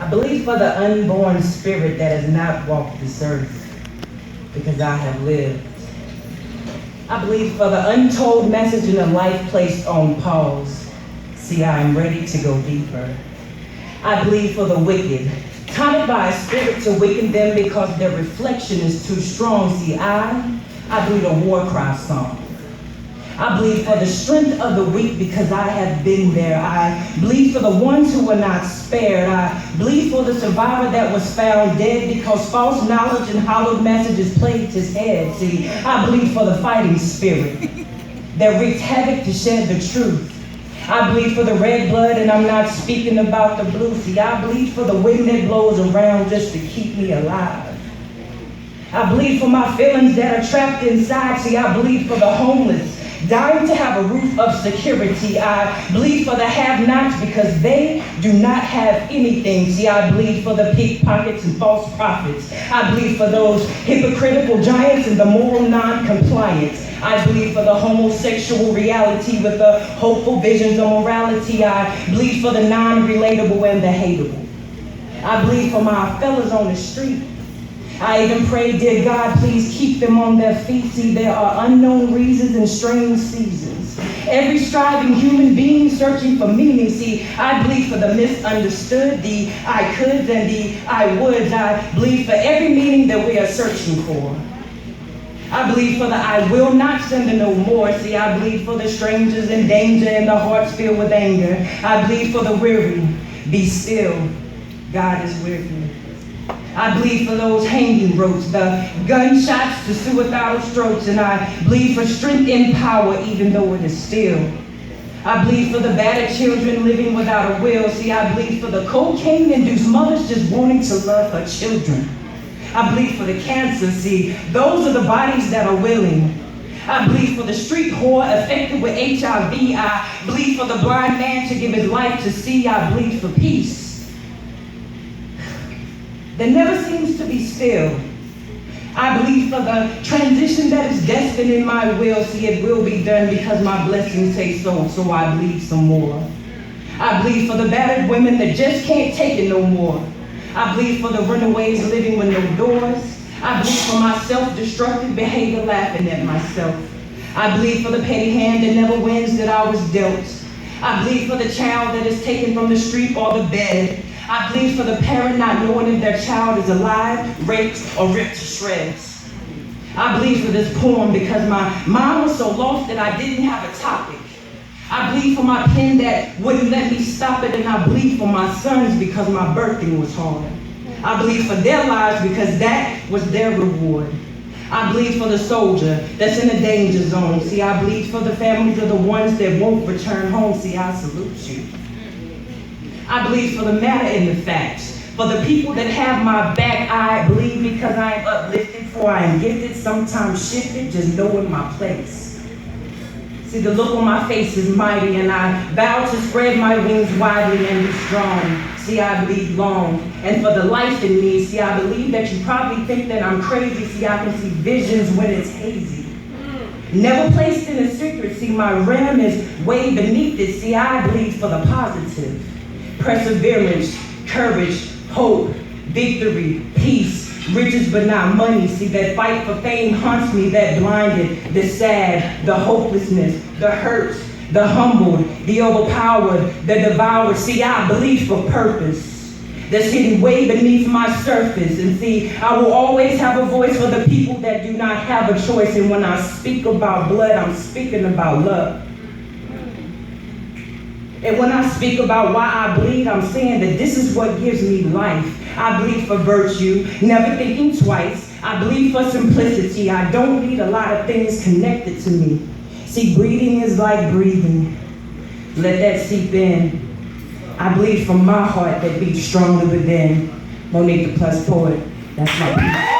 I believe for the unborn spirit that has not walked this earth, because I have lived. I believe for the untold message in a life placed on pause. See, I am ready to go deeper. I believe for the wicked, taunted by a spirit to weaken them because their reflection is too strong. See, I believe a war cry song. I believe for the strength of the weak because I have been there. I believe for the ones who were not spared. I believe for the survivor that was found dead because false knowledge and hollowed messages plagued his head. See, I believe for the fighting spirit that wreaked havoc to shed the truth. I bleed for the red blood, and I'm not speaking about the blue. See, I bleed for the wind that blows around just to keep me alive. I bleed for my feelings that are trapped inside. See, I bleed for the homeless, dying to have a roof of security. I bleed for the have-nots because they do not have anything. See, I bleed for the pickpockets and false prophets. I bleed for those hypocritical giants and the moral non-compliance. I bleed for the homosexual reality with the hopeful visions of morality. I bleed for the non-relatable and the hateable. I bleed for my fellas on the street. I even pray, dear God, please keep them on their feet. See, there are unknown reasons and strange seasons. Every striving human being searching for meaning. See, I bleed for the misunderstood, the I coulds and the I woulds. I bleed for every meaning that we are searching for. I bleed for the I will not send her no more. See, I bleed for the strangers in danger and the hearts filled with anger. I bleed for the weary. Be still. God is with me. I bleed for those hanging ropes, the gunshots to suicidal strokes, and I bleed for strength and power even though it is still. I bleed for the battered children living without a will. See, I bleed for the cocaine-induced mothers just wanting to love her children. I bleed for the cancer. See, those are the bodies that are willing. I bleed for the street whore affected with HIV. I bleed for the blind man to give his life to see. I bleed for peace that never seems to be still. I believe for the transition that is destined in my will. See, it will be done because my blessings say so I believe some more. I believe for the battered women that just can't take it no more. I believe for the runaways living with no doors. I believe for my self-destructive behavior laughing at myself. I believe for the petty hand that never wins that I was dealt. I believe for the child that is taken from the street or the bed. I bleed for the parent not knowing if their child is alive, raped, or ripped to shreds. I bleed for this poem because my mind was so lost that I didn't have a topic. I bleed for my pen that wouldn't let me stop it, and I bleed for my sons because my birthing was hard. I bleed for their lives because that was their reward. I bleed for the soldier that's in the danger zone. See, I bleed for the families of the ones that won't return home. See, I salute you. I bleed for the matter and the facts. For the people that have my back, I bleed because I am uplifted, for I am gifted, sometimes shifted, just knowing my place. See, the look on my face is mighty, and I vow to spread my wings widely and be strong. See, I bleed long. And for the life in me, see, I believe that you probably think that I'm crazy. See, I can see visions when it's hazy. Never placed in a secret, see, my realm is way beneath it. See, I bleed for the positive. Perseverance, courage, hope, victory, peace, riches but not money. See, that fight for fame haunts me, that blinded, the sad, the hopelessness, the hurt, the humbled, the overpowered, the devoured. See, I bleed for purpose that's hidden way beneath my surface. And see, I will always have a voice for the people that do not have a choice. And when I speak about blood, I'm speaking about love. And when I speak about why I bleed, I'm saying that this is what gives me life. I bleed for virtue, never thinking twice. I bleed for simplicity. I don't need a lot of things connected to me. See, breathing is like breathing. Let that seep in. I bleed from my heart that beats strongly within. Monique the Plus Poet. That's my piece.